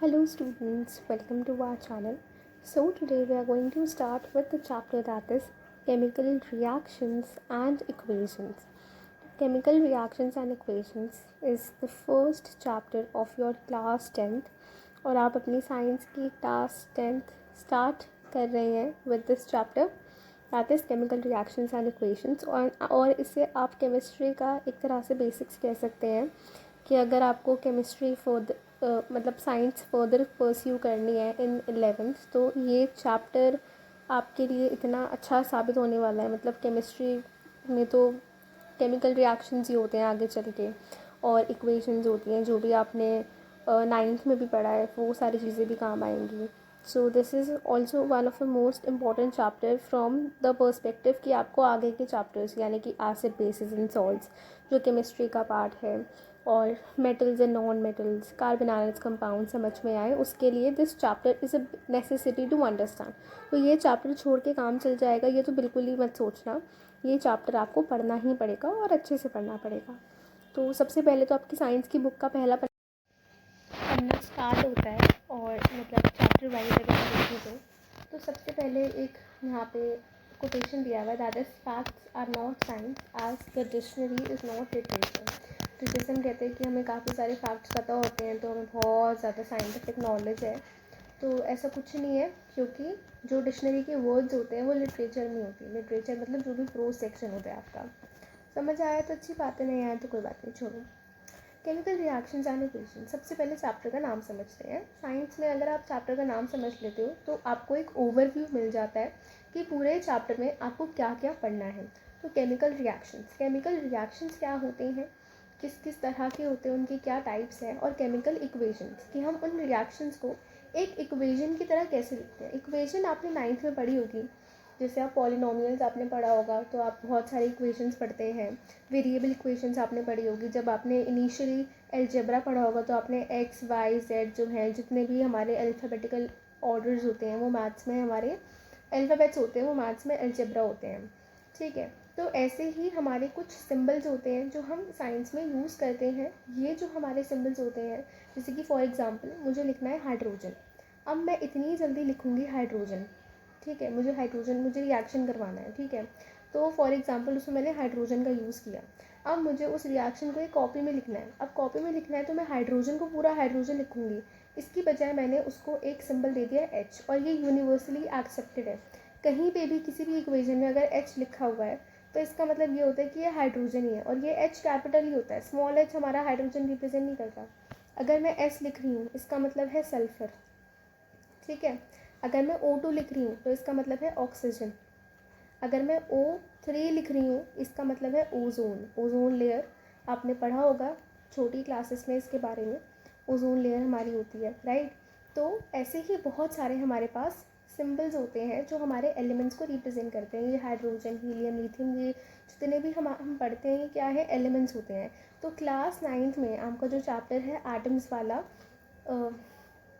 Hello students, welcome to our channel. So today we are going to start with the chapter that is chemical reactions and equations. Chemical reactions and equations is the first chapter of your class 10th और आप अपनी science की class 10th start कर रहे हैं with this chapter that is chemical reactions and equations और इसे आप केमिस्ट्री का एक तरह से बेसिक्स कह सकते हैं कि अगर आपको केमिस्ट्री मतलब साइंस फर्दर परस्यू करनी है इन 11th तो ये चैप्टर आपके लिए इतना अच्छा साबित होने वाला है। मतलब केमिस्ट्री में तो केमिकल रिएक्शंस ही होते हैं आगे चल के और इक्वेशंस होती हैं जो भी आपने 9th में भी पढ़ा है, वो सारी चीज़ें भी काम आएंगी। So this is also one of the most important chapter from the perspective कि आपको आगे के चैप्टर्स यानी कि एसिड बेसिस एंड सॉल्ट्स जो केमिस्ट्री का पार्ट है और metals and non metals carbon ions compound समझ में आए, उसके लिए this chapter is a necessity to understand. तो ये चैप्टर छोड़ के काम चल जाएगा ये तो बिल्कुल ही मत सोचना, ये चैप्टर आपको पढ़ना ही पड़ेगा और अच्छे से पढ़ना पड़ेगा। तो सबसे पहले तो आपकी साइंस की बुक का पहला पढ़ना स्टार्ट होता है और मतलब चैप्टर वाइज अगर मैं देखूँ तो सबसे पहले एक यहाँ पे कोटेशन दिया हुआ है that is facts are not science as the dictionary is not literature. तो जैसे हम कहते हैं कि हमें काफ़ी सारे फैक्ट्स पता होते हैं तो हमें बहुत ज़्यादा साइंटिफिक नॉलेज है, तो ऐसा कुछ नहीं है क्योंकि जो डिक्शनरी के वर्ड्स होते हैं वो लिटरेचर में होती है। लिटरेचर मतलब जो भी प्रोज सेक्शन होता है आपका। समझ आया तो अच्छी बात है, नहीं आया तो कोई बात नहीं, छोड़ो। केमिकल रिएक्शंस एंड इक्वेशन, सबसे पहले चैप्टर का नाम समझते हैं। साइंस में अगर आप चैप्टर का नाम समझ लेते हो तो आपको एक ओवरव्यू मिल जाता है कि पूरे चैप्टर में आपको क्या क्या पढ़ना है। तो केमिकल रिएक्शंस क्या होते हैं, किस किस तरह के होते हैं, उनकी क्या टाइप्स हैं, और केमिकल इक्वेशंस कि हम उन रिएक्शंस को एक इक्वेशन की तरह कैसे लिखते हैं। इक्वेशन आपने 9th में पढ़ी होगी, जैसे आप पॉलिनोमियल्स आपने पढ़ा होगा तो आप बहुत सारे इक्वेशंस पढ़ते हैं। वेरिएबल इक्वेशंस आपने पढ़ी होगी, जब आपने इनिशियली अलजेब्रा पढ़ा होगा तो आपने एक्स वाई जेड जो हैं जितने भी हमारे अल्फ़ाबेटिकल ऑर्डर्स होते हैं वो मैथ्स में हमारे अल्फ़ाबेट्स होते हैं, वो मैथ्स में अलजेब्रा होते हैं। ठीक है, तो ऐसे ही हमारे कुछ सिंबल्स होते हैं जो हम साइंस में यूज़ करते हैं। ये जो हमारे सिंबल्स होते हैं, जैसे कि फॉर एग्जांपल मुझे लिखना है हाइड्रोजन, अब मैं इतनी जल्दी लिखूँगी हाइड्रोजन, ठीक है, मुझे रिएक्शन करवाना है, ठीक है, तो फॉर एग्जांपल उसमें मैंने हाइड्रोजन का यूज़ किया। अब मुझे उस रिएक्शन को एक कॉपी में लिखना है, अब कॉपी में लिखना है तो मैं हाइड्रोजन को पूरा हाइड्रोजन लिखूँगी, इसकी बजाय मैंने उसको एक सिंबल दे दिया एच, और ये यूनिवर्सली एक्सेप्टेड है। कहीं पे भी किसी भी इक्वेशन में अगर एच लिखा हुआ है तो इसका मतलब ये होता है कि ये हाइड्रोजन ही है, और ये एच कैपिटल ही होता है, स्मॉल एच हमारा हाइड्रोजन रिप्रेजेंट नहीं करता। अगर मैं एस लिख रही हूँ इसका मतलब है सल्फर, ठीक है। अगर मैं O2 लिख रही हूँ तो इसका मतलब है ऑक्सीजन। अगर मैं O3 लिख रही हूँ इसका मतलब है ओजोन लेयर। आपने पढ़ा होगा छोटी क्लासेस में इसके बारे में, ओजोन लेयर हमारी होती है, राइट। तो ऐसे ही बहुत सारे हमारे पास सिंबल्स होते हैं जो हमारे एलिमेंट्स को रिप्रेजेंट करते हैं। ये हाइड्रोजन, हीलियम, लिथियम, ये जितने भी हम पढ़ते हैं ये क्या है, एलिमेंट्स होते हैं। तो क्लास 9th में आपका जो चैप्टर है एटम्स वाला,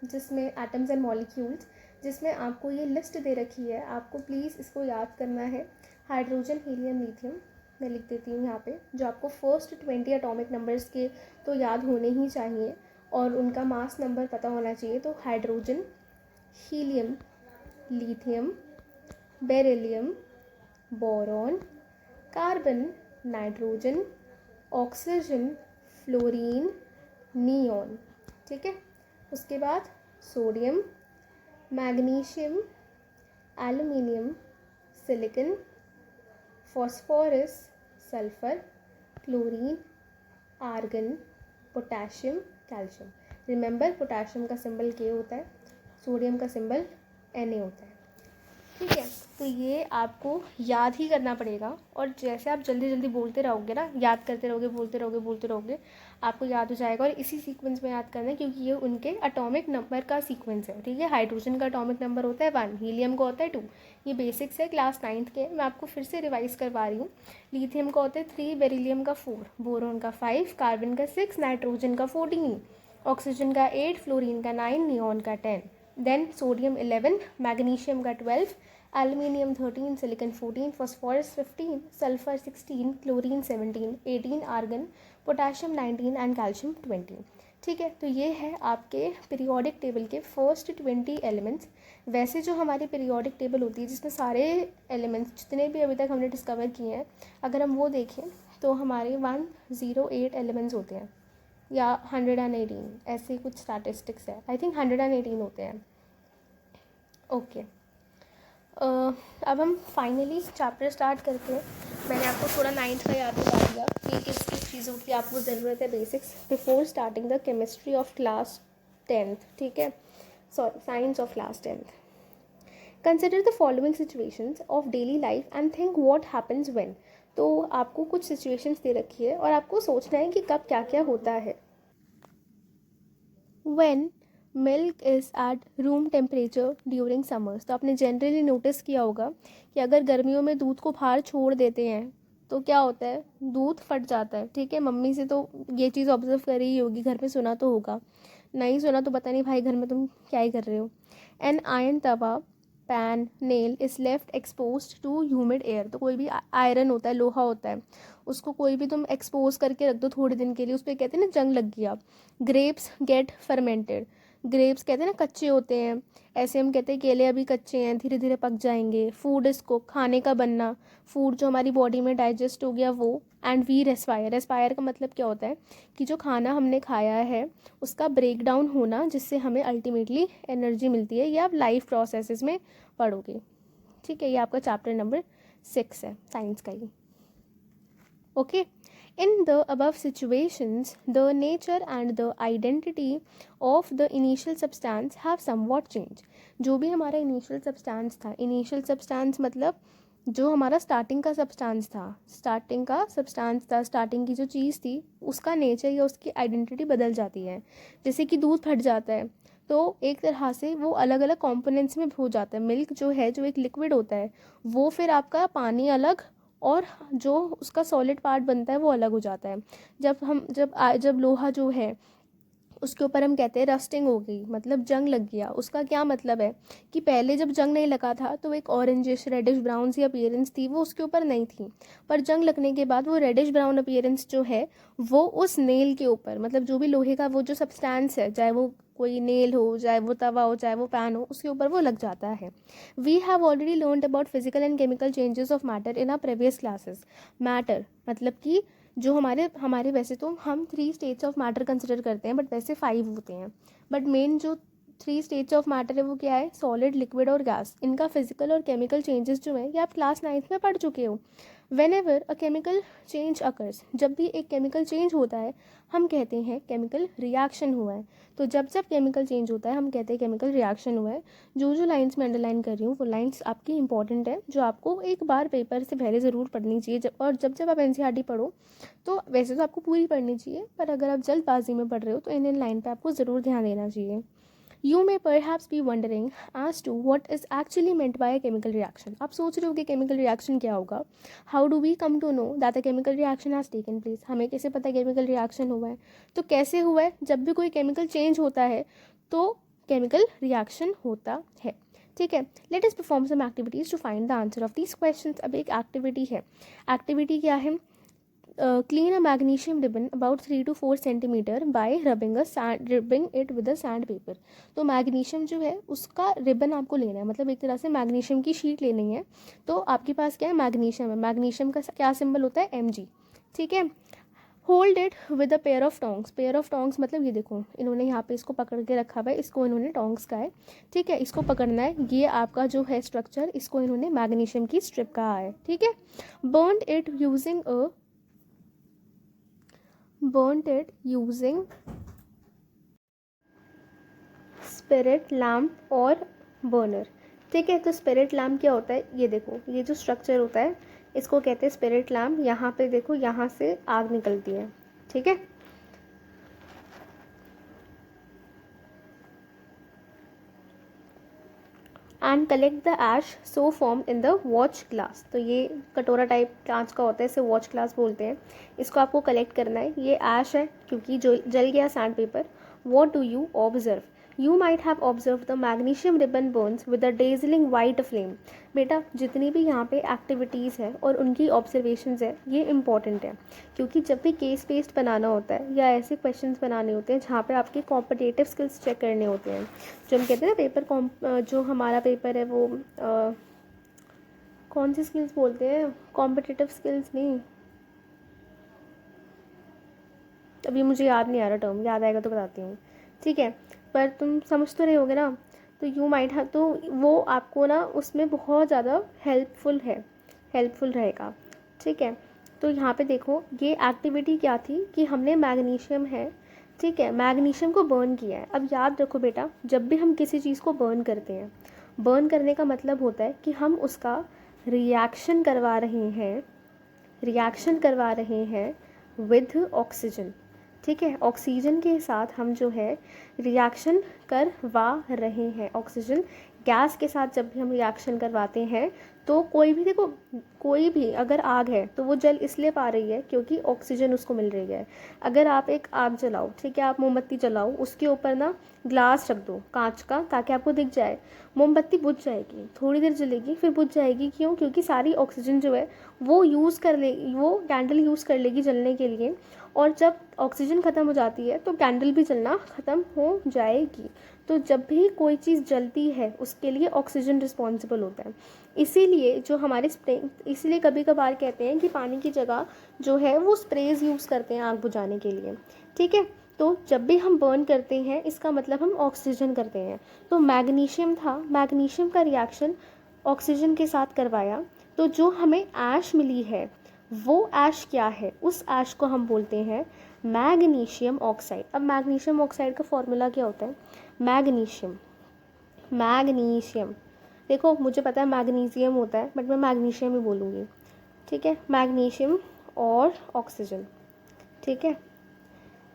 जिसमें एटम्स एंड मॉलिक्यूल्स, जिसमें आपको ये लिस्ट दे रखी है, आपको प्लीज़ इसको याद करना है। हाइड्रोजन, हीलियम, लिथियम मैं लिख देती हूँ यहाँ पे, जो आपको फर्स्ट 20 एटॉमिक नंबर्स के तो याद होने ही चाहिए और उनका मास नंबर पता होना चाहिए। तो hydrogen, helium, lithium, beryllium, boron, carbon, nitrogen, oxygen, fluorine, neon, ठीक है। उसके बाद sodium, magnesium, aluminium, silicon, phosphorus, sulphur, chlorine, argon, potassium, calcium. Remember potassium का सिंबल K होता है, सोडियम का सिंबल Na होता है, ठीक है। तो ये आपको याद ही करना पड़ेगा, और जैसे आप जल्दी जल्दी बोलते रहोगे ना, याद करते रहोगे, बोलते रहोगे, आपको याद हो जाएगा। और इसी सीक्वेंस में याद करना है क्योंकि ये उनके एटॉमिक नंबर का सीक्वेंस है, ठीक है। हाइड्रोजन का एटॉमिक नंबर होता है 1, हीलियम का होता है 2, ये बेसिक्स है क्लास 9th के, मैं आपको फिर से रिवाइज करवा रही हूँ। लिथियम का होता है 3, बेरिलियम का 4, बोरोन का 5, कार्बन का 6, नाइट्रोजन का 14, ऑक्सीजन का 8, फ्लोरीन का 9, नियॉन का 10, देन सोडियम 11, मैग्नीशियम का 12, aluminium 13, silicon 14, phosphorus 15, sulphur 16, chlorine 17, 18 argon, potassium 19 and calcium 20। ठीक है, तो ये है आपके पीरियोडिक टेबल के फर्स्ट 20 एलिमेंट्स। वैसे जो हमारी पीरियोडिक टेबल होती है जिसमें सारे एलिमेंट्स जितने भी अभी तक हमने डिस्कवर किए हैं, अगर हम वो देखें तो हमारे 108 एलिमेंट्स होते हैं या 118, ऐसे कुछ स्टैटिस्टिक्स है। आई थिंक 118 होते हैं। ओके, अब हम फाइनली चैप्टर स्टार्ट करते हैं। मैंने आपको थोड़ा 9th का याद दिला दिया कि किस किस चीज़ों की आपको ज़रूरत है basics before starting the chemistry of class 10th। ठीक है, sorry, science of class 10th। Consider the following situations of daily life and think what happens when. तो आपको कुछ सिचुएशंस दे रखी है और आपको सोचना है कि कब क्या क्या होता है। When milk is at room temperature during summers. तो आपने जनरली नोटिस किया होगा कि अगर गर्मियों में दूध को बाहर छोड़ देते हैं तो क्या होता है, दूध फट जाता है। ठीक है, मम्मी से तो ये चीज़ ऑब्जर्व करी ही होगी, घर में सुना तो होगा, नहीं सुना तो पता नहीं भाई घर में तुम क्या ही कर रहे हो। An iron tawa pan nail is left expose to humid air. तो कोई भी आयरन होता है, लोहा होता है, उसको कोई भी तुम एक्सपोज करके रख दो थोड़े दिन के लिए, उस पर कहते हैं ना जंग लग गया। Grapes gate fermented. ग्रेप्स कहते हैं ना कच्चे होते हैं, ऐसे हम कहते हैं केले अभी कच्चे हैं, धीरे धीरे पक जाएंगे। फूड इसको खाने का बनना, फूड जो हमारी बॉडी में डाइजेस्ट हो गया वो। And we respire. रेस्पायर का मतलब क्या होता है कि जो खाना हमने खाया है उसका ब्रेक डाउन होना, जिससे हमें अल्टीमेटली एनर्जी मिलती है। ये आप लाइफ प्रोसेसेस में पढ़ोगे। ठीक है, ये आपका चैप्टर नंबर 6 है साइंस का ही। Okay, in the above situations the nature and the identity of the initial substance have somewhat changed। जो भी हमारा इनिशियल सब्सटेंस था, इनिशियल सब्सटेंस मतलब जो हमारा स्टार्टिंग का सब्सटेंस था, स्टार्टिंग की जो चीज़ थी उसका नेचर या उसकी आइडेंटिटी बदल जाती है। जैसे कि दूध फट जाता है तो एक तरह से वो अलग अलग कॉम्पोनेंट्स में हो जाता है। मिल्क जो है, जो एक लिक्विड होता है, वो फिर आपका पानी अलग और जो उसका सॉलिड पार्ट बनता है वो अलग हो जाता है। जब लोहा जो है उसके ऊपर हम कहते हैं रस्टिंग हो गई, मतलब जंग लग गया। उसका क्या मतलब है कि पहले जब जंग नहीं लगा था तो एक ऑरेंजिश रेडिश ब्राउन सी अपीयरेंस थी, वो उसके ऊपर नहीं थी। पर जंग लगने के बाद वो रेडिश ब्राउन अपीयरेंस जो है वो उस नेल के ऊपर, मतलब जो भी लोहे का वो जो सब्सटेंस है, चाहे वो कोई नेल हो, चाहे वो तवा हो, चाहे वो पैन हो, उसके ऊपर वो लग जाता है। We have already learned about physical and chemical changes of matter in our previous classes. Matter मतलब कि जो हमारे वैसे तो हम 3 स्टेट्स ऑफ मैटर कंसिडर करते हैं, बट वैसे 5 होते हैं। बट मेन जो 3 स्टेट्स ऑफ मैटर है वो क्या है, सॉलिड, लिक्विड और गैस। इनका फिजिकल और केमिकल चेंजेस जो है ये आप क्लास 9th में पढ़ चुके हो। When ever a chemical change occurs, जब भी एक केमिकल चेंज होता है हम कहते हैं केमिकल रिएक्शन हुआ है। तो जब केमिकल चेंज होता है हम कहते हैं केमिकल रिएक्शन हुआ है। जो लाइंस मैं अंडरलाइन कर रही हूँ वो लाइंस आपकी इंपॉर्टेंट है, जो आपको एक बार पेपर से पहले ज़रूर पढ़नी चाहिए। जब आप एनसीईआरटी पढ़ो तो वैसे तो आपको पूरी पढ़नी चाहिए, पर अगर आप जल्दबाजी में पढ़ रहे हो तो इन लाइन पे आपको ज़रूर ध्यान देना चाहिए। You may perhaps be wondering as to what is actually meant by a chemical reaction। आप सोच रहे हो कि chemical reaction क्या होगा। How do we come to know that a chemical reaction has taken place। हमें कैसे पता है chemical reaction हुआ है। तो कैसे हुआ है, जब भी कोई chemical change होता है तो chemical reaction होता है। ठीक है, let us perform some activities to find the answer of these questions. अब एक एक्टिविटी है। एक्टिविटी क्या है, clean a magnesium ribbon about 3 to 4 centimeter by rubbing it with a sandpaper। तो मैग्नीशियम जो है उसका रिबन आपको लेना है, मतलब एक तरह से मैग्नीशियम की शीट लेनी है। तो आपके पास क्या है, मैग्नीशियम है। मैग्नीशियम का क्या सिंबल होता है, Mg। ठीक है, hold it with a pair of tongs. Pair of tongs मतलब ये देखो, इन्होंने यहाँ पे इसको पकड़ के रखा हुआ है, इसको इन्होंने टोंग्स का है। ठीक है, इसको पकड़ना है, ये आपका जो है स्ट्रक्चर, इसको इन्होंने मैग्नीशियम की स्ट्रिप कहा है। ठीक है, burnt it using spirit lamp और बर्नर। ठीक है, तो स्पिरिट लैम्प क्या होता है, ये देखो, ये जो स्ट्रक्चर होता है इसको कहते हैं स्पिरिट लैम्प। यहाँ पे देखो, यहाँ से आग निकलती है। ठीक है, and collect the ash so form in the watch glass. तो ये कटोरा टाइप कांच का होता है, इसे वॉच ग्लास बोलते हैं। इसको आपको कलेक्ट करना है। ये ऐश है क्योंकि जो जल गया sand paper. What do you observe, you might have observe the magnesium ribbon burns with a dazzling white flame. बेटा जितनी भी यहाँ पे एक्टिविटीज़ है और उनकी ऑब्जर्वेशंस है ये इंपॉर्टेंट है, क्योंकि जब भी केस बेस्ड बनाना होता है या ऐसे क्वेश्चंस बनाने होते हैं जहाँ पे आपके कॉम्पिटेटिव स्किल्स चेक करने होते हैं, जो हम कहते हैं ना पेपर जो हमारा पेपर है वो कौन सी स्किल्स बोलते हैं, कॉम्पिटिटिव स्किल्स नहीं, अभी मुझे याद नहीं आ रहा टर्म, याद आएगा तो बताती हूँ, ठीक है, पर तुम समझ तो रहे होगे ना। तो यू माइट हैव, तो वो आपको ना उसमें बहुत ज़्यादा हेल्पफुल रहेगा, ठीक है। तो यहाँ पे देखो ये एक्टिविटी क्या थी कि हमने मैग्नीशियम है, ठीक है, मैग्नीशियम को बर्न किया है। अब याद रखो बेटा, जब भी हम किसी चीज़ को बर्न करते हैं, बर्न करने का मतलब होता है कि हम उसका रिएक्शन करवा रहे हैं विद ऑक्सीजन, ठीक है, ऑक्सीजन के साथ हम जो है रिएक्शन करवा रहे हैं। ऑक्सीजन गैस के साथ जब भी हम रिएक्शन करवाते हैं तो कोई भी देखो, कोई भी अगर आग है तो वो जल इसलिए पा रही है क्योंकि ऑक्सीजन उसको मिल रही है। अगर आप एक आग जलाओ, ठीक है, आप मोमबत्ती जलाओ, उसके ऊपर ना ग्लास रख दो कांच का ताकि आपको दिख जाए, मोमबत्ती बुझ जाएगी, थोड़ी देर जलेगी फिर बुझ जाएगी। क्यों? क्योंकि सारी ऑक्सीजन जो है वो वो कैंडल यूज़ कर लेगी जलने के लिए, और जब ऑक्सीजन ख़त्म हो जाती है तो कैंडल भी जलना ख़त्म हो जाएगी। तो जब भी कोई चीज़ जलती है उसके लिए ऑक्सीजन रिस्पॉन्सिबल होता है। इसीलिए जो हमारे इसीलिए कभी कभार कहते हैं कि पानी की जगह जो है वो स्प्रेज यूज़ करते हैं आग बुझाने के लिए, ठीक है। तो जब भी हम बर्न करते हैं इसका मतलब हम ऑक्सीजन करते हैं। तो मैग्नीशियम था, मैग्नीशियम का रिएक्शन ऑक्सीजन के साथ करवाया, तो जो हमें ऐश मिली है वो ऐश क्या है, उस ऐश को हम बोलते हैं मैग्नीशियम ऑक्साइड। अब मैग्नीशियम ऑक्साइड का फॉर्मूला क्या होता है? मैग्नीशियम देखो मुझे पता है मैग्नीशियम होता है बट मैं मैग्नीशियम ही बोलूँगी, ठीक है। मैग्नीशियम और ऑक्सीजन, ठीक है,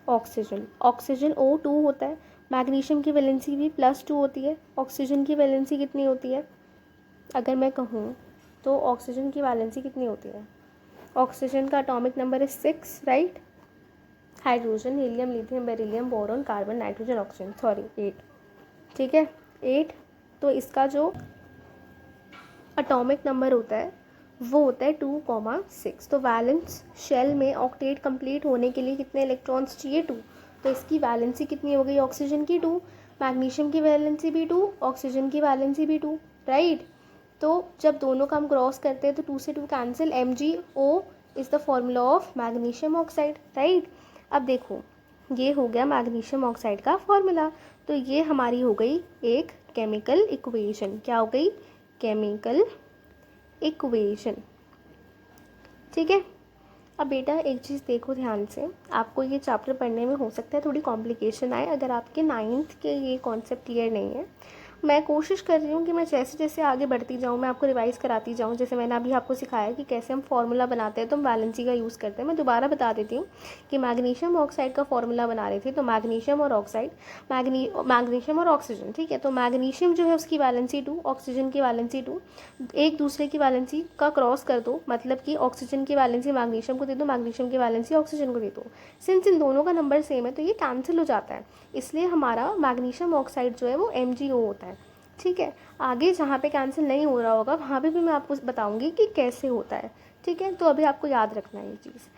ऑक्सीजन O2 होता है, मैग्नीशियम की वैलेंसी भी +2 होती है। ऑक्सीजन की वैलेंसी कितनी होती है अगर मैं कहूँ तो? ऑक्सीजन की वैलेंसी कितनी होती है? ऑक्सीजन का एटॉमिक नंबर है 6, right. Hydrogen, helium, lithium, beryllium, boron, carbon, nitrogen, oxygen, sorry 8, ठीक है 8। तो इसका जो एटॉमिक नंबर होता है वो होता है 2,6। तो वैलेंस शेल में ऑक्टेट कंप्लीट होने के लिए कितने इलेक्ट्रॉन्स चाहिए? 2। तो इसकी वैलेंसी कितनी हो गई? ऑक्सीजन की 2, मैग्नीशियम की वैलेंसी भी 2, ऑक्सीजन की वैलेंसी भी 2, राइट। तो जब दोनों का हम क्रॉस करते हैं तो 2 से 2 cancel, MgO is the formula of magnesium oxide, right. अब देखो ये हो गया मैग्नीशियम ऑक्साइड का फॉर्मूला। तो ये हमारी हो गई एक केमिकल इक्वेशन। क्या हो गई? केमिकल इक्वेशन, ठीक है। अब बेटा एक चीज़ देखो ध्यान से, आपको ये चैप्टर पढ़ने में हो सकता है थोड़ी कॉम्प्लिकेशन आए अगर आपके 9th के ये कॉन्सेप्ट क्लियर नहीं है। मैं कोशिश कर रही हूँ कि मैं जैसे जैसे आगे बढ़ती जाऊँ मैं आपको रिवाइज़ कराती जाऊँ। जैसे मैंने अभी आपको सिखाया कि कैसे हम फार्मूला बनाते हैं तो हम वैलेंसी का यूज़ करते हैं। मैं दोबारा बता देती हूँ कि मैग्नीशियम ऑक्साइड का फार्मूला बना रहे थे, तो मैग्नीशियम और ऑक्साइड, मैग्नीशियम और ऑक्सीजन, ठीक है। तो मैग्नीशियम जो है उसकी वैलेंसी 2, ऑक्सीजन की वैलेंसी 2, एक दूसरे की वैलेंसी का क्रॉस कर दो, मतलब कि ऑक्सीजन की वैलेंसी मैग्नीशियम को दे दो, मैग्नीशियम की वैलेंसी ऑक्सीजन को दे दो। सिंस इन दोनों का नंबर सेम है तो ये कैंसिल हो जाता है, इसलिए हमारा मैग्नीशियम ऑक्साइड जो है वो MgO होता है, ठीक है। आगे जहाँ पे कैंसिल नहीं हो रहा होगा वहाँ पे भी मैं आपको बताऊँगी कि कैसे होता है, ठीक है। तो अभी आपको याद रखना है ये चीज़।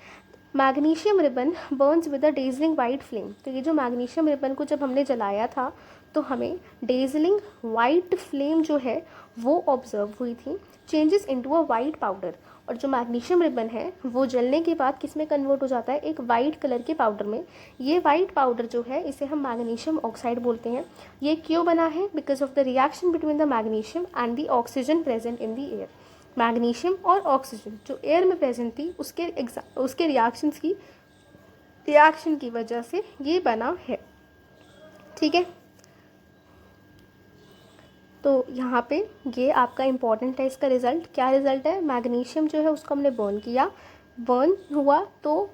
Magnesium ribbon burns with a dazzling white flame. तो ये जो मैग्नीशियम रिबन को जब हमने जलाया था तो हमें डेजलिंग वाइट फ्लेम जो है वो ऑब्जर्व हुई थी, changes into a white powder. और जो मैग्नीशियम रिबन है वो जलने के बाद किस में कन्वर्ट हो जाता है? एक वाइट कलर के पाउडर में। ये वाइट पाउडर जो है इसे हम मैग्नीशियम ऑक्साइड बोलते हैं। ये क्यों बना है? Because of the reaction between the magnesium and the oxygen present in the air. Magnesium और ऑक्सीजन जो एयर में प्रेजेंट थी उसके रिएक्शन की वजह से ये बना है, ठीक है। तो यहाँ पे ये आपका इम्पॉर्टेंट है, इसका रिज़ल्ट क्या रिज़ल्ट है? मैग्नीशियम जो है उसको हमने बर्न किया, बर्न हुआ तो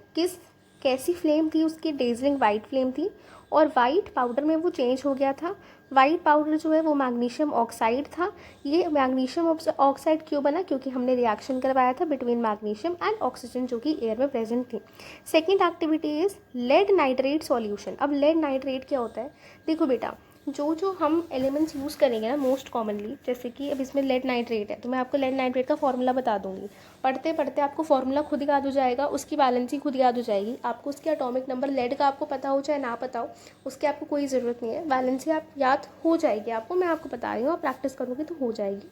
कैसी फ्लेम थी उसकी? डेजलिंग वाइट फ्लेम थी, और वाइट पाउडर में वो चेंज हो गया था। वाइट पाउडर जो है वो मैग्नीशियम ऑक्साइड था। ये मैग्नीशियम ऑक्साइड क्यों बना? क्योंकि हमने रिएक्शन करवाया था बिटवीन मैग्नीशियम एंड ऑक्सीजन जो कि एयर में प्रेजेंट थी। Second activity is lead nitrate solution. अब लेड नाइट्रेट क्या होता है? देखो बेटा, जो जो हम एलिमेंट्स यूज़ करेंगे ना मोस्ट कॉमनली, जैसे कि अब इसमें लेड नाइट्रेट है तो मैं आपको लेड नाइट्रेट का फॉर्मूला बता दूंगी, पढ़ते पढ़ते आपको फॉर्मूला खुद याद हो जाएगा, उसकी वैलेंसी खुद याद हो जाएगी, आपको उसके एटॉमिक नंबर लेड का आपको पता हो चाहे ना पता हो, उसकी आपको कोई ज़रूरत नहीं है, वैलेंसी आप याद हो जाएगी आपको, मैं आपको बता रही हूँ, आप प्रैक्टिस करोगे तो हो जाएगी।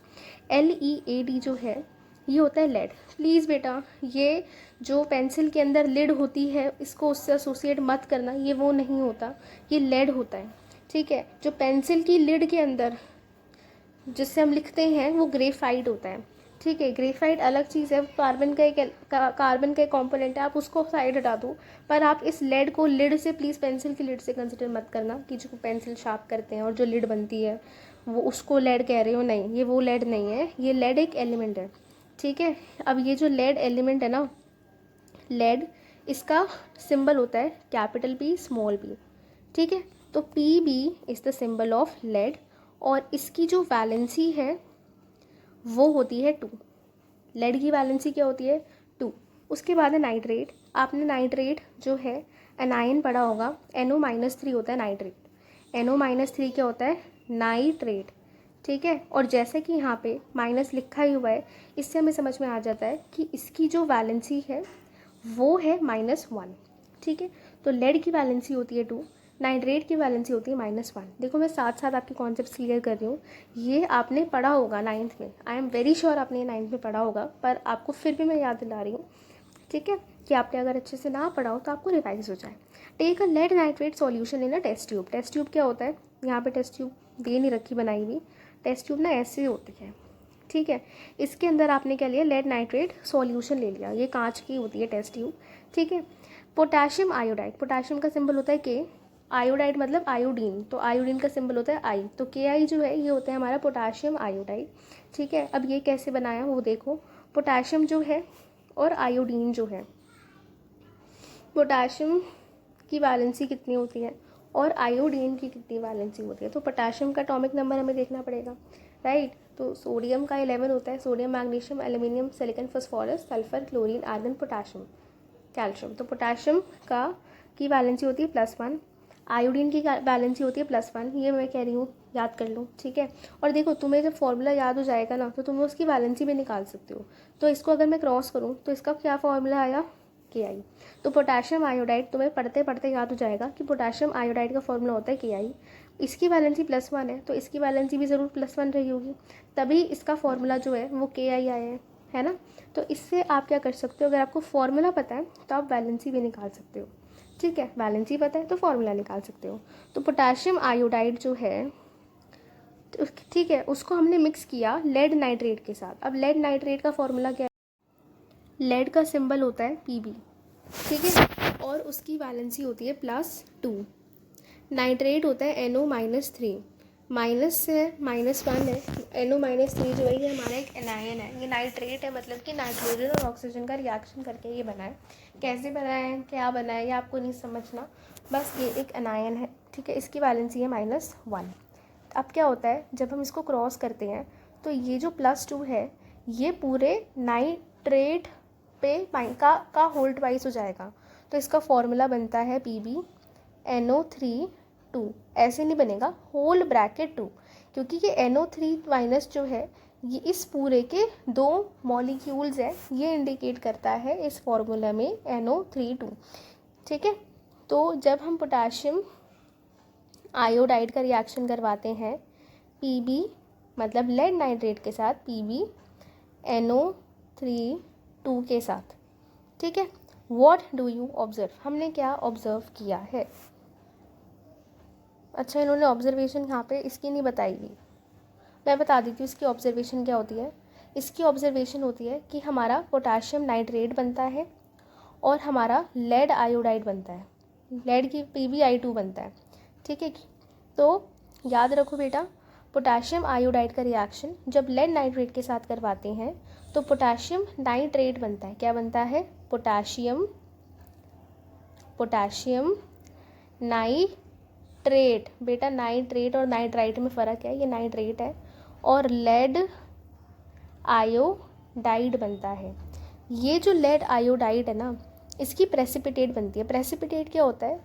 LEAD जो है ये होता है लेड। प्लीज़ बेटा ये जो पेंसिल के अंदर लिड होती है इसको उससे एसोसिएट मत करना, ये वो नहीं होता, ये लेड होता है, ठीक है। जो पेंसिल की लिड के अंदर जिससे हम लिखते हैं वो ग्रेफाइट होता है, ठीक है। ग्रेफाइट अलग चीज़ है, कार्बन का एक कंपोनेंट है, आप उसको साइड हटा दो, पर आप इस लेड को लिड से प्लीज़ पेंसिल की लिड से कंसिडर मत करना कि जो पेंसिल शार्प करते हैं और जो लिड बनती है वो उसको लेड कह रहे हो, नहीं, ये वो लेड नहीं है, ये लेड एक एलिमेंट है, ठीक है। अब ये जो लेड एलिमेंट है ना, लेड, इसका सिंबल होता है कैपिटल P स्मॉल p, ठीक है। तो PB is the symbol of lead और इसकी जो वैलेंसी है वो होती है 2। लेड की वैलेंसी क्या होती है 2। उसके बाद है नाइट्रेट। आपने नाइट्रेट जो है एनायन पढ़ा होगा, NO-3 होता है नाइट्रेट, NO-3 क्या होता है नाइट्रेट, ठीक है। और जैसे कि यहाँ पे माइनस लिखा ही हुआ है, इससे हमें समझ में आ जाता है कि इसकी जो वैलेंसी है वो है -1, ठीक है। तो लेड की वैलेंसी होती है 2, नाइट्रेट की वैलेंसी होती है -1। देखो मैं साथ साथ आपके कॉन्सेप्ट क्लियर कर रही हूँ, ये आपने पढ़ा होगा 9th में, आई एम वेरी श्योर आपने ये 9th में पढ़ा होगा, पर आपको फिर भी मैं याद दिला रही हूँ, ठीक है, कि आपने अगर अच्छे से ना पढ़ा हो तो आपको रिवाइज हो जाए। Take a lead nitrate solution in a test tube. Test tube क्या होता है, यहाँ पे टेस्ट ट्यूब दे नहीं रखी बनाई हुई, टेस्ट ट्यूब ना ऐसे होती है, ठीक है। इसके अंदर आपने क्या लिया, लेड नाइट्रेट सॉल्यूशन ले लिया, ये कांच की होती है टेस्ट ट्यूब, ठीक है। पोटाशियम आयोडाइड, पोटाशियम का सिंबल होता है K, आयोडाइड मतलब आयोडीन, तो आयोडीन का सिंबल होता है I, तो KI जो है ये होता है हमारा पोटाशियम आयोडाइड, ठीक है। अब ये कैसे बनाया वो देखो, पोटाशियम जो है और आयोडीन जो है, पोटाशियम की वैलेंसी कितनी होती है और आयोडीन की कितनी वैलेंसी होती है, तो पोटाशियम का एटॉमिक नंबर हमें देखना पड़ेगा, राइट। तो सोडियम का 11 होता है, sodium magnesium aluminium silicon phosphorus sulphur chlorine argon potassium calcium, तो पोटाशियम का की वैलेंसी होती है +1, आयोडीन की वैलेंसी होती है +1, ये मैं कह रही हूँ याद कर लो, ठीक है। और देखो तुम्हें जब फॉर्मूला याद हो जाएगा ना तो तुम्हें उसकी वैलेंसी भी निकाल सकते हो, तो इसको अगर मैं क्रॉस करूँ तो इसका क्या फॉर्मूला आया KI, तो पोटाशियम आयोडाइड तुम्हें पढ़ते पढ़ते याद हो जाएगा कि पोटाशियम आयोडाइड का फॉर्मूला होता है KI, इसकी वैलेंसी +1 है तो इसकी वैलेंसी भी ज़रूर +1 रही होगी, तभी इसका फॉर्मूला जो है वो KI आया है ना। तो इससे आप क्या कर सकते हो, अगर आपको फॉर्मूला पता है तो आप वैलेंसी भी निकाल सकते हो, ठीक है, वैलेंसी पता है तो फॉर्मूला निकाल सकते हो। तो पोटाशियम आयोडाइड जो है, तो ठीक है, उसको हमने मिक्स किया लेड नाइट्रेट के साथ। अब लेड नाइट्रेट का फॉर्मूला क्या है, लेड का सिंबल होता है PB, ठीक है, और उसकी वैलेंसी होती है +2। नाइट्रेट होता है NO-3, माइनस से -1 है, NO-3 जो है ये हमारा एक एनायन है, ये नाइट्रेट है, मतलब कि नाइट्रोजन और ऑक्सीजन का रिएक्शन करके ये बना है। कैसे बना है, क्या बना है, ये आपको नहीं समझना, बस ये एक एनायन है, ठीक है। इसकी वैलेंसी है -1। अब क्या होता है जब हम इसको क्रॉस करते हैं तो ये जो +2 है ये पूरे नाइट्रेट पे का होल्ड वाइज हो जाएगा, तो इसका फॉर्मूला बनता है PbNO3 2, ऐसे नहीं बनेगा होल ब्रैकेट 2, क्योंकि ये NO3- जो है ये इस पूरे के 2 मॉलिक्यूल्स है, ये इंडिकेट करता है इस फॉर्मूला में NO3 2, ठीक है। तो जब हम पोटाशियम आयोडाइड का रिएक्शन करवाते हैं PB मतलब लेड नाइट्रेट के साथ, PbNO3 के साथ, ठीक है। व्हाट डू यू ऑब्जर्व, हमने क्या ऑब्जर्व किया है, अच्छा इन्होंने ऑब्जर्वेशन यहाँ पे इसकी नहीं बताई हुई, मैं बता देती हूँ इसकी ऑब्जर्वेशन क्या होती है। इसकी ऑब्जर्वेशन होती है कि हमारा पोटाशियम नाइट्रेट बनता है और हमारा लेड आयोडाइड बनता है, लेड की PbI2 बनता है, ठीक है। तो याद रखो बेटा, पोटाशियम आयोडाइड का रिएक्शन जब लेड नाइट्रेट के साथ करवाते हैं तो पोटाशियम नाइट्रेट बनता है, क्या बनता है, पोटाशियम नाइट्रेट, बेटा नाइट्रेट और नाइट्राइट में फ़र्क है, ये नाइट्रेट है, और लेड आयोडाइड बनता है। ये जो लेड आयोडाइड है ना इसकी प्रेसिपिटेट बनती है, प्रेसिपिटेट क्या होता है,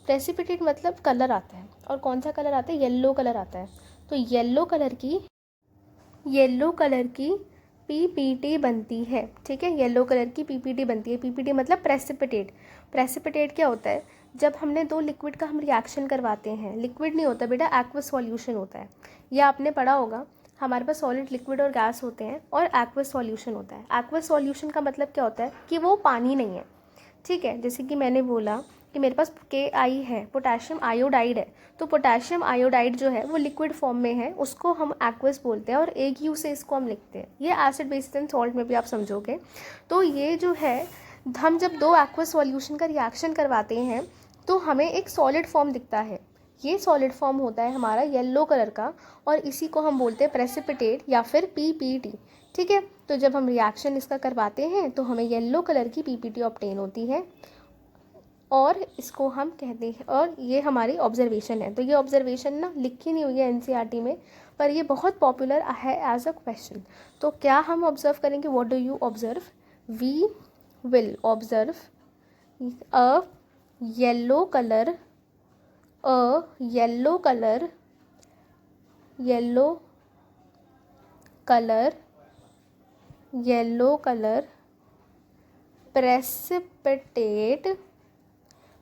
प्रेसिपिटेट मतलब कलर आता है, और कौन सा कलर आता है, येलो कलर आता है। तो येलो कलर की पीपीटी बनती है, ठीक है, येलो कलर की पीपीटी बनती है। पीपीटी मतलब प्रेसिपिटेट। प्रेसिपिटेट क्या होता है, जब हमने दो लिक्विड का हम रिएक्शन करवाते हैं, लिक्विड नहीं होता बेटा, एक्वस सॉल्यूशन होता है। ये आपने पढ़ा होगा, हमारे पास सॉलिड, लिक्विड और गैस होते हैं, और एक्वस सॉल्यूशन होता है। एक्वस सॉल्यूशन का मतलब क्या होता है कि वो पानी नहीं है, ठीक है। जैसे कि मैंने बोला कि मेरे पास KI है, पोटेशियम आयोडाइड है, तो पोटेशियम आयोडाइड जो है वो लिक्विड फॉर्म में है, उसको हम एक्वस बोलते हैं, और एक यू से इसको हम लिखते हैं। ये एसिड बेसिस एंड सॉल्ट में भी आप समझोगे। तो ये जो है, हम जब दो एक्वस सॉल्यूशन का रिएक्शन करवाते हैं तो हमें एक सॉलिड फॉर्म दिखता है। ये सॉलिड फॉर्म होता है हमारा येलो कलर का, और इसी को हम बोलते हैं प्रेसिपिटेट या फिर PPT, ठीक है। तो जब हम रिएक्शन इसका करवाते हैं तो हमें येलो कलर की PPT ऑब्टेन होती है, और इसको हम कहते हैं, और ये हमारी ऑब्जर्वेशन है। तो ये ऑब्जर्वेशन ना लिखी नहीं हुई है NCERT में, पर ये बहुत पॉपुलर है एज अ क्वेश्चन। तो क्या हम ऑब्जर्व करेंगे, what do you observe, we will observe a yellow colour, yellow colour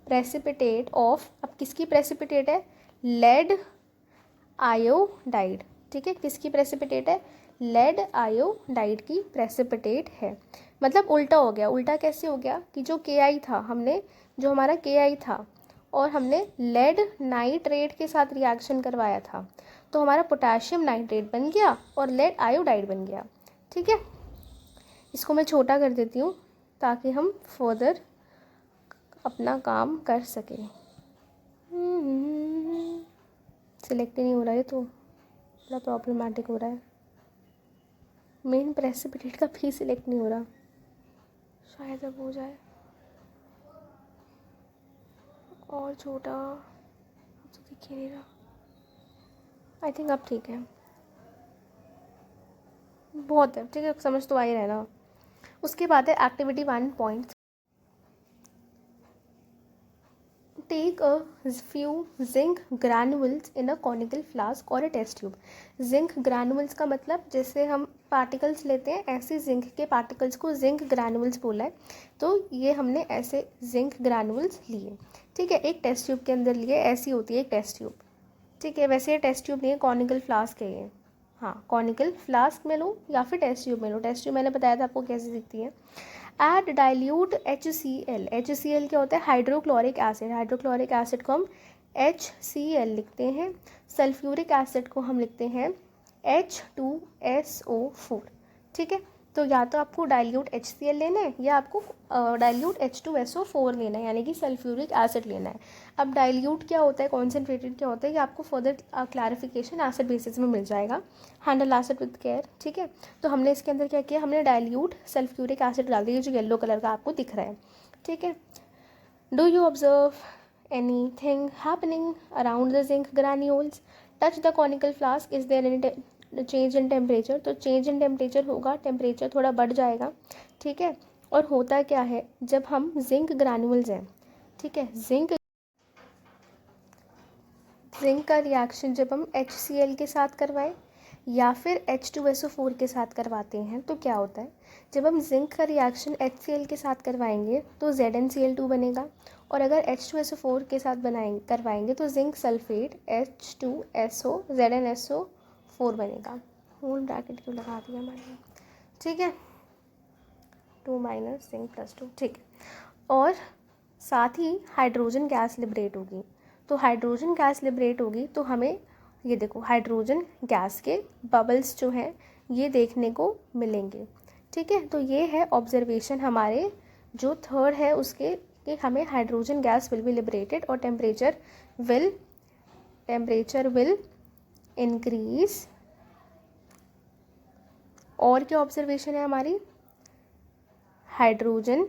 precipitate of, अब किसकी प्रेसिपिटेट है, लेड आयोडाइड, ठीक है, किसकी प्रेसिपिटेट है, लेड आयोडाइड की प्रेसिपिटेट है। मतलब उल्टा हो गया। उल्टा कैसे हो गया कि जो KI था, हमने जो हमारा KI था और हमने लेड नाइट्रेट के साथ रिएक्शन करवाया था, तो हमारा पोटेशियम नाइट्रेट बन गया और लेड आयोडाइड बन गया, ठीक है। इसको मैं छोटा कर देती हूँ ताकि हम फर्दर अपना काम कर सकें। सिलेक्ट ही नहीं हो रहा है, तो बड़ा प्रॉब्लमेटिक हो रहा है। मेन प्रेसिपिटेट का भी सिलेक्ट नहीं हो रहा, शायद अब हो जाए। और छोटा, अब तो दिख ही नहीं रहा। आई थिंक अब ठीक है, बहुत है, ठीक है, समझ तो आ ही रहा है ना। उसके बाद है activity 1. Take a few zinc granules in a conical flask or a test tube. Zinc granules का मतलब जैसे हम पार्टिकल्स लेते हैं, ऐसे जिंक के पार्टिकल्स को जिंक ग्रैनुल्स बोला है। तो ये हमने ऐसे जिंक ग्रैनुल्स लिए, ठीक है, एक टेस्ट ट्यूब के अंदर लिए। ऐसी होती है एक टेस्ट ट्यूब, ठीक है। वैसे ये टेस्ट ट्यूब नहीं है, कॉनिकल फ्लास्क है ये। हाँ, कॉनिकल फ्लास्क में लो या फिर टेस्ट ट्यूब में लो। टेस्ट ट्यूब मैंने बताया था आपको कैसे दिखती है। Add dilute HCl। HCl क्या होता है, हाइड्रोक्लोरिक एसिड। हाइड्रोक्लोरिक एसिड को हम HCl लिखते हैं। सल्फ्यूरिक एसिड को हम लिखते हैं H2SO4, ठीक है। तो या तो आपको डाइल्यूट HCl लेना है या आपको डाइल्यूट H2SO4 लेना है, यानी कि सल्फ्यूरिक एसिड लेना है। अब डाइल्यूट क्या होता है, कॉन्सेंट्रेटेड क्या होता है, ये आपको फर्दर क्लैरिफिकेशन एसिड बेसिस में मिल जाएगा। हैंडल एसिड विद केयर, ठीक है। तो हमने इसके अंदर क्या किया, हमने डाइल्यूट सल्फ्यूरिक एसिड डाल दिया, जो येलो कलर का आपको दिख रहा है, ठीक है। Do you observe anything happening around the zinc granules, touch the conical flask, is there any change in temperature. तो चेंज इन टेम्परेचर होगा, टेम्परेचर थोड़ा बढ़ जाएगा, ठीक है। और होता क्या है, जब हम जिंक ग्रैन्यूल्स हैं, ठीक है, जिंक का रिएक्शन जब हम HCl के साथ करवाएं या फिर H2SO4 के साथ करवाते हैं तो क्या होता है, जब हम जिंक का रिएक्शन HCl के साथ करवाएंगे तो ZnCl2 बनेगा, और अगर H2SO4 के साथ करवाएंगे तो जिंक सल्फेट H2SO ZnSO4 बनेगा। होल ब्रैकेट क्यों लगा दिया मैंने, ठीक है, 2 - जिंक +2, ठीक है। और साथ ही हाइड्रोजन गैस लिबरेट होगी। तो हाइड्रोजन गैस लिबरेट होगी तो हमें ये देखो, हाइड्रोजन गैस के बबल्स जो हैं ये देखने को मिलेंगे, ठीक है। तो ये है ऑब्जर्वेशन हमारे जो थर्ड है उसके, कि हमें hydrogen gas will be liberated और टेम्परेचर विल इंक्रीज। और क्या ऑब्जर्वेशन है हमारी, हाइड्रोजन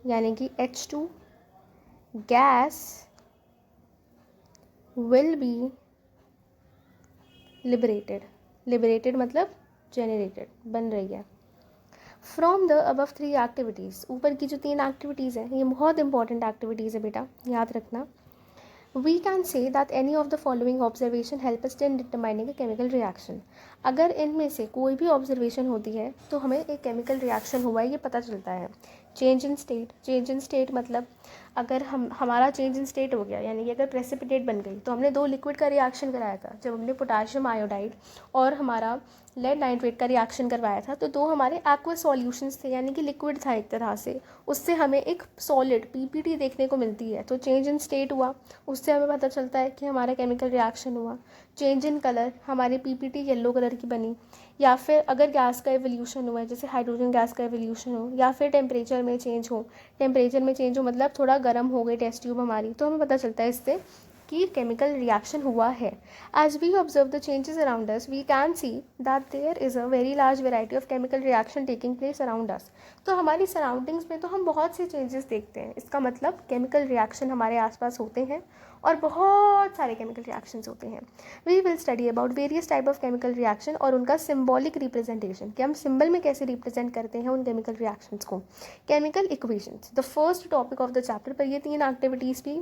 यानी कि H2 gas will be liberated मतलब जेनरेटेड, बन रही है। फ्रॉम द अबव 3 एक्टिविटीज़, ऊपर की जो 3 एक्टिविटीज़ हैं ये बहुत इंपॉर्टेंट एक्टिविटीज़ है बेटा, याद रखना. We can say that any of the following observation help us in determining a chemical reaction. अगर इनमें से कोई भी ऑब्जर्वेशन होती है तो हमें एक केमिकल रिएक्शन हुआ है ये पता चलता है. चेंज इन स्टेट मतलब अगर हमारा चेंज इन स्टेट हो गया, यानी कि अगर प्रेसिपिटेट बन गई, तो हमने 2 लिक्विड का रिएक्शन कराया था. जब हमने पोटाशियम आयोडाइड और हमारा लेड नाइट्रेट का रिएक्शन करवाया था तो 2 हमारे एक्वस सॉल्यूशंस थे, यानी कि लिक्विड था एक तरह से. उससे हमें एक सॉलिड पीपीटी देखने को मिलती है, तो चेंज इन स्टेट हुआ, उससे हमें पता चलता है कि हमारा केमिकल रिएक्शन हुआ. चेंज इन कलर, हमारी पीपीटी येलो कलर की बनी. या फिर अगर गैस का एवोल्यूशन हुआ है, जैसे हाइड्रोजन गैस का एवोल्यूशन हो, या फिर टेम्परेचर में चेंज हो मतलब थोड़ा गर्म हो गई टेस्ट ट्यूब हमारी, तो हमें पता चलता है इससे कि केमिकल रिएक्शन हुआ है. As we observe the changes around us we can see that there is a very large variety of chemical reaction taking place around us. तो हमारी सराउंडिंग्स में तो हम बहुत से चेंजेस देखते हैं. इसका मतलब केमिकल रिएक्शन हमारे आसपास होते हैं और बहुत सारे केमिकल रिएक्शंस होते हैं. We will study about various type of chemical reaction और उनका सिम्बॉलिक रिप्रेजेंटेशन, कि हम सिंबल में कैसे रिप्रेजेंट करते हैं उन केमिकल रिएक्शंस को. Chemical equations the first topic of the chapter. पर ये 3 एक्टिविटीज़ भी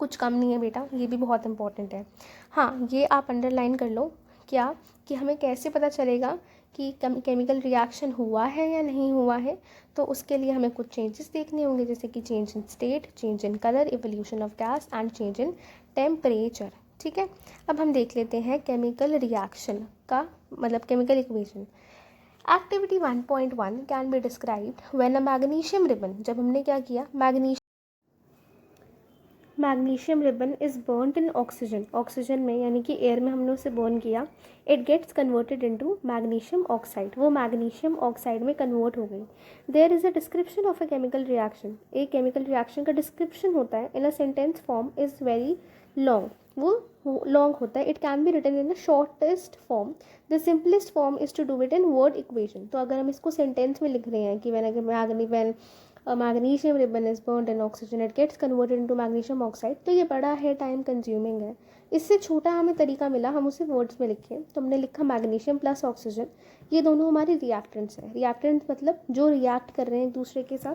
कुछ कम नहीं है बेटा, ये भी बहुत इंपॉर्टेंट है. हाँ, ये आप अंडरलाइन कर लो. क्या कि हमें कैसे पता चलेगा कि केमिकल रिएक्शन हुआ है या नहीं हुआ है. तो उसके लिए हमें कुछ चेंजेस देखने होंगे, जैसे कि change in state, change in colour, evolution of gas and change in temperature. ठीक है, अब हम देख लेते हैं केमिकल रिएक्शन का मतलब chemical equation. Activity 1.1 can be described when a magnesium ribbon, जब हमने क्या किया, magnesium ribbon is burned in oxygen में, यानी कि एयर में हमने उसे बर्न किया. It gets converted into magnesium oxide, वो मैग्नीशियम ऑक्साइड में कन्वर्ट हो गई. There is a description of a chemical reaction, एक केमिकल रिएक्शन का डिस्क्रिप्शन होता है in a sentence form is very long, वो लॉन्ग होता है. It can be written in the shortest form. The simplest form is to do it in word equation. तो अगर हम इसको सेंटेंस में लिख रहे हैं कि when magnesium ribbon is burned in oxygen it gets converted into magnesium oxide, तो ये बड़ा है, टाइम कंज्यूमिंग है. इससे छोटा हमें तरीका मिला, हम उसे वर्ड्स में लिखें, तो हमने लिखा मैग्नीशियम प्लस ऑक्सीजन, ये दोनों हमारे रिएक्टेंट्स हैं. रिएक्टेंट्स मतलब जो रिएक्ट कर रहे हैं एक दूसरे के साथ,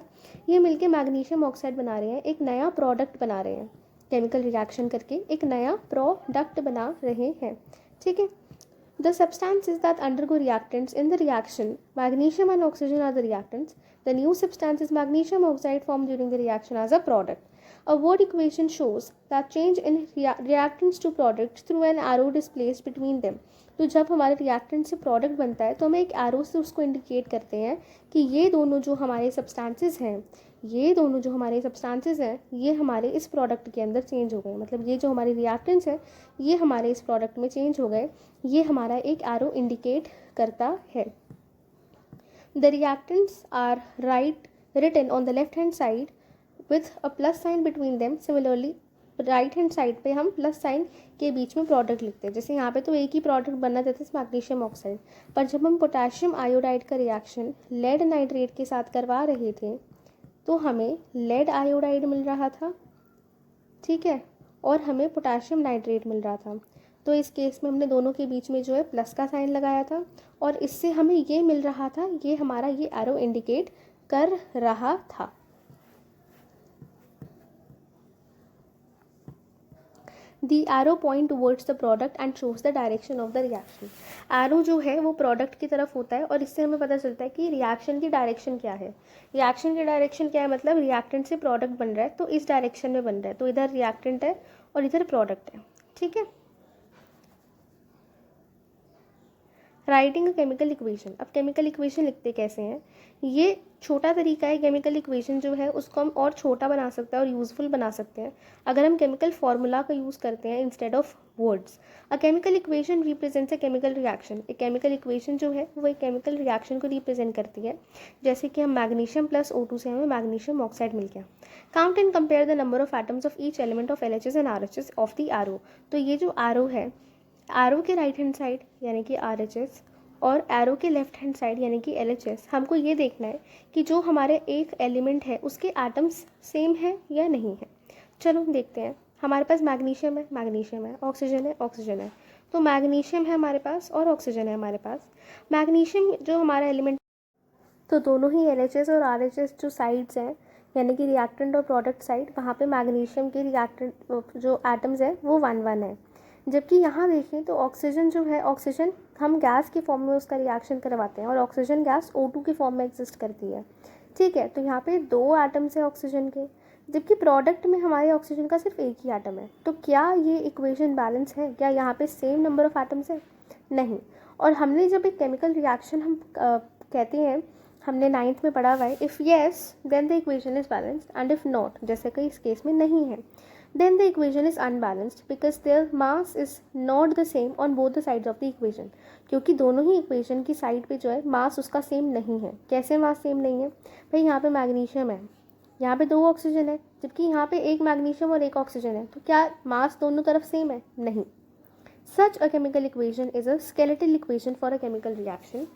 ये मिलके मैग्नीशियम ऑक्साइड बना रहे हैं, एक नया प्रोडक्ट बना रहे हैं. केमिकल रिएक्शन करके एक नया प्रोडक्ट बना रहे हैं. ठीक है. The substances that undergo reactants in the reaction, magnesium and oxygen are the reactants. The new substance is magnesium oxide formed during the reaction as a product. A word equation shows that change in reactants to products through an arrow displaced between them. तो जब हमारे reactant से product बनता है तो हम एक arrow से उसको इंडिकेट करते हैं कि ये दोनों जो हमारे सब्सटेंसेस हैं, ये हमारे इस प्रोडक्ट के अंदर चेंज हो गए. मतलब ये जो हमारे रिएक्टेंट्स हैं ये हमारे इस प्रोडक्ट में चेंज हो गए, ये हमारा एक एरो इंडिकेट करता है. The reactants are written on the left hand side with a plus sign between them. Similarly right hand side पे हम प्लस साइन के बीच में प्रोडक्ट लिखते हैं. जैसे यहाँ पे तो एक ही प्रोडक्ट बनना देता है मैग्नीशियम ऑक्साइड, पर जब हम पोटेशियम आयोडाइड का रिएक्शन लेड नाइट्रेट के साथ करवा रहे थे तो हमें लेड आयोडाइड मिल रहा था. ठीक है, और हमें पोटेशियम नाइट्रेट मिल रहा था. तो इस केस में हमने दोनों के बीच में जो है प्लस का साइन लगाया था और इससे हमें ये मिल रहा था, ये हमारा ये एरो इंडिकेट कर रहा था. The arrow point towards the product and shows the direction of the reaction. Arrow जो है वो प्रोडक्ट की तरफ होता है और इससे हमें पता चलता है कि रिएक्शन की डायरेक्शन क्या है. रिएक्शन की डायरेक्शन क्या है, मतलब रिएक्टेंट से प्रोडक्ट बन रहा है तो इस डायरेक्शन में बन रहा है, तो इधर रिएक्टेंट है और इधर प्रोडक्ट है. ठीक है. Writing chemical equation. अब केमिकल इक्वेशन लिखते कैसे हैं, ये छोटा तरीका है. केमिकल इक्वेशन जो है उसको हम और छोटा बना सकते हैं और यूज़फुल बना सकते हैं अगर हम केमिकल फार्मूला का यूज़ करते हैं instead of words. A chemical equation represents a chemical reaction. एक केमिकल इक्वेशन जो है वो एक केमिकल रिएक्शन को रिप्रेजेंट करती है. जैसे कि हम मैग्नीशियम प्लस O2 से हमें मैग्नीशियम ऑक्साइड मिल गया. Count and compare the number of atoms of each element of LHS and RHS of the arrow. तो ये जो एरो है, एरो के राइट हैंड साइड यानी कि RHS और एरो के लेफ्ट हैंड साइड यानी कि LHS, हमको ये देखना है कि जो हमारे एक एलिमेंट है उसके एटम्स सेम है या नहीं है. चलो देखते हैं. हमारे पास मैग्नीशियम है, ऑक्सीजन है. तो मैग्नीशियम है हमारे पास और ऑक्सीजन है हमारे पास. मैग्नीशियम जो हमारा एलिमेंट तो दोनों ही LHS और RHS जो साइड्स हैं, यानी कि रिएक्टेंट और प्रोडक्ट साइड, वहाँ पे मैग्नीशियम के रिएक्टेंट जो एटम्स हैं वो 1 1 है। जबकि यहाँ देखें तो ऑक्सीजन जो है, ऑक्सीजन हम गैस के फॉर्म में उसका रिएक्शन करवाते हैं और ऑक्सीजन गैस O2 के फॉर्म में एग्जिस्ट करती है। ठीक है, तो यहाँ पे 2 एटम्स हैं ऑक्सीजन के, जबकि प्रोडक्ट में हमारे ऑक्सीजन का सिर्फ एक ही एटम है। तो क्या ये इक्वेशन बैलेंस है? क्या यहाँ पे सेम नंबर ऑफ एटम्स है? नहीं। और हमने जब एक केमिकल रिएक्शन हम कहते हैं, हमने 9th में पढ़ा हुआ है, if yes then the equation is balanced and if not, जैसे कि इस केस में नहीं है, then the equation is unbalanced because their mass is not the same on both the sides of the equation। क्योंकि दोनों ही इक्वेशन की side पे जो है मास उसका सेम नहीं है। कैसे मास सेम नहीं है भाई? यहाँ पे मैग्नीशियम है, यहाँ पे 2 ऑक्सीजन है, जबकि यहाँ पे एक मैग्नीशियम और एक ऑक्सीजन है। तो क्या मास दोनों तरफ सेम है? नहीं। Such a chemical equation is a skeletal equation for a chemical reaction।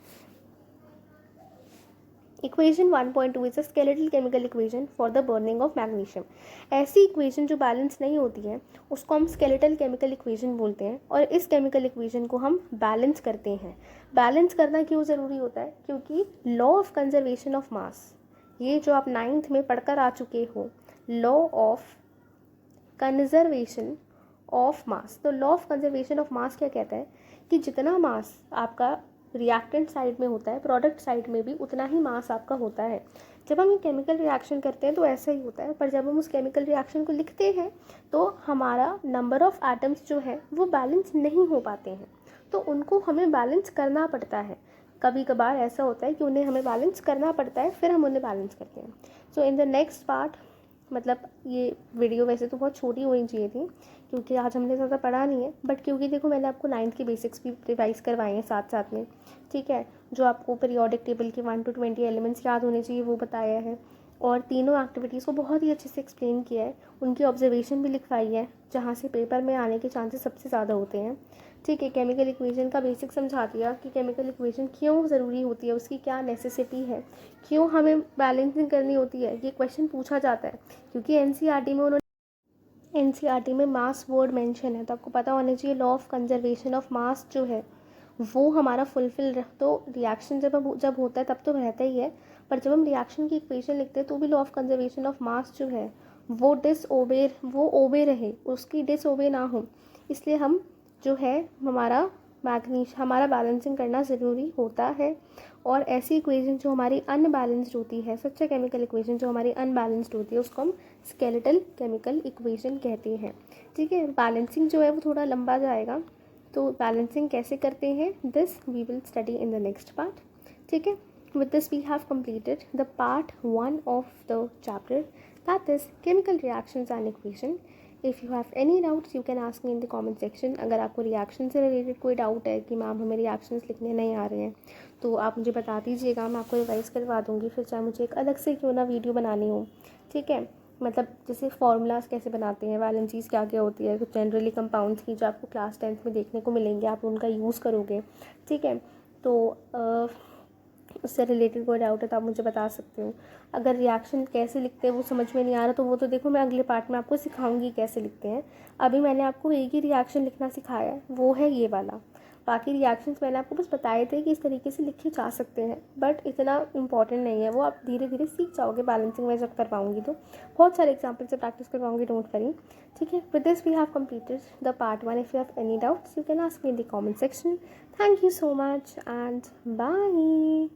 Equation 1.2 is a skeletal chemical equation for the burning of magnesium. ऐसी इक्वेशन जो बैलेंस नहीं होती है उसको हम स्केलेटल केमिकल इक्वेशन बोलते हैं, और इस केमिकल इक्वेशन को हम बैलेंस करते हैं। बैलेंस करना क्यों ज़रूरी होता है? क्योंकि law of conservation of mass, ये जो आप 9th में पढ़कर आ चुके हो, law of conservation of mass. तो law of conservation of mass क्या कहता है कि जितना मास आपका रिएक्टेंट साइड में होता है, प्रोडक्ट साइड में भी उतना ही मास आपका होता है। जब हम ये केमिकल रिएक्शन करते हैं तो ऐसा ही होता है, पर जब हम उस केमिकल रिएक्शन को लिखते हैं तो हमारा नंबर ऑफ एटम्स जो है वो बैलेंस नहीं हो पाते हैं, तो उनको हमें बैलेंस करना पड़ता है। कभी कभार ऐसा होता है कि उन्हें हमें बैलेंस करना पड़ता है, फिर हम उन्हें बैलेंस करते हैं। सो इन द नेक्स्ट पार्ट, मतलब ये वीडियो वैसे तो बहुत छोटी होनी चाहिए थी क्योंकि आज हमने ज़्यादा पढ़ा नहीं है, बट क्योंकि देखो मैंने आपको 9th की बेसिक्स भी रिवाइज़ करवाए हैं साथ साथ में। ठीक है, जो आपको पीरियोडिक टेबल के 1 to 20 एलिमेंट्स याद होने चाहिए वो बताया है, और तीनों एक्टिविटीज़ को बहुत ही अच्छे से एक्सप्लेन किया है, उनकी ऑब्जर्वेशन भी लिखवाई है जहाँ से पेपर में आने के चांसेस सबसे ज़्यादा होते हैं। ठीक है, केमिकल इक्वेशन का बेसिक समझा दिया कि केमिकल इक्वेशन क्यों ज़रूरी होती है, उसकी क्या नेसेसिटी है, क्यों हमें बैलेंसिंग करनी होती है। ये क्वेश्चन पूछा जाता है क्योंकि एनसीईआरटी में मास वर्ड मेंशन है, तो आपको पता होना चाहिए लॉ ऑफ कंजर्वेशन ऑफ मास जो है वो हमारा फुलफिल। तो रिएक्शन जब होता है तब तो रहता ही है, पर जब हम रिएक्शन की इक्वेशन लिखते हैं तो भी लॉ ऑफ कंजर्वेशन ऑफ मास जो है वो ओबे रहे, उसकी डिसओबे ना हो, इसलिए हम जो है हमारा बैलेंसिंग करना ज़रूरी होता है। और ऐसी इक्वेशन जो हमारी अनबैलेंस्ड होती है, सच ए केमिकल इक्वेशन जो हमारी अनबैलेंस्ड होती है, उसको हम स्केलेटल केमिकल इक्वेशन कहते हैं। ठीक है, बैलेंसिंग जो है वो थोड़ा लंबा जाएगा, तो बैलेंसिंग कैसे करते हैं this we will study in the next part. ठीक है, with this we have completed the part 1 of the chapter, that is chemical reactions and equation। if you have any doubts you can ask me in the comment section। अगर आपको reaction से related कोई doubt है कि ma'am हमें reactions लिखने नहीं आ रहे हैं तो आप मुझे बता दीजिएगा, मैं आपको रिवाइज़ करवा दूँगी, फिर चाहे मुझे एक अलग से क्यों ना वीडियो बनानी हो। ठीक है, मतलब जैसे फार्मूलाज कैसे बनाते हैं, वैलेंसीज क्या क्या होती है, जनरली कंपाउंड्स की जो आपको क्लास 10th में देखने को मिलेंगे, आप उनका यूज़ करोगे। ठीक है, तो उससे रिलेटेड कोई डाउट है तो आप मुझे बता सकते हो। अगर रिएक्शन कैसे लिखते हैं वो समझ में नहीं आ रहा तो वो तो देखो मैं अगले पार्ट में आपको सिखाऊंगी कैसे लिखते हैं। अभी मैंने आपको एक ही रिएक्शन लिखना सिखाया है, वो है ये वाला। बाकी रिएक्शंस मैंने आपको बस बताए थे कि इस तरीके से लिखे जा सकते हैं, बट इतना इंपॉर्टेंट नहीं है, वो आप धीरे धीरे सीख जाओगे। बैलेंसिंग मैं जब करवाऊंगी तो बहुत सारे एग्जाम्पल से प्रैक्टिस करवाऊंगी, डोंट वरी। ठीक है, with this we have completed the part 1। If you have any doubts you can ask me in the comment section. Thank you so much and bye.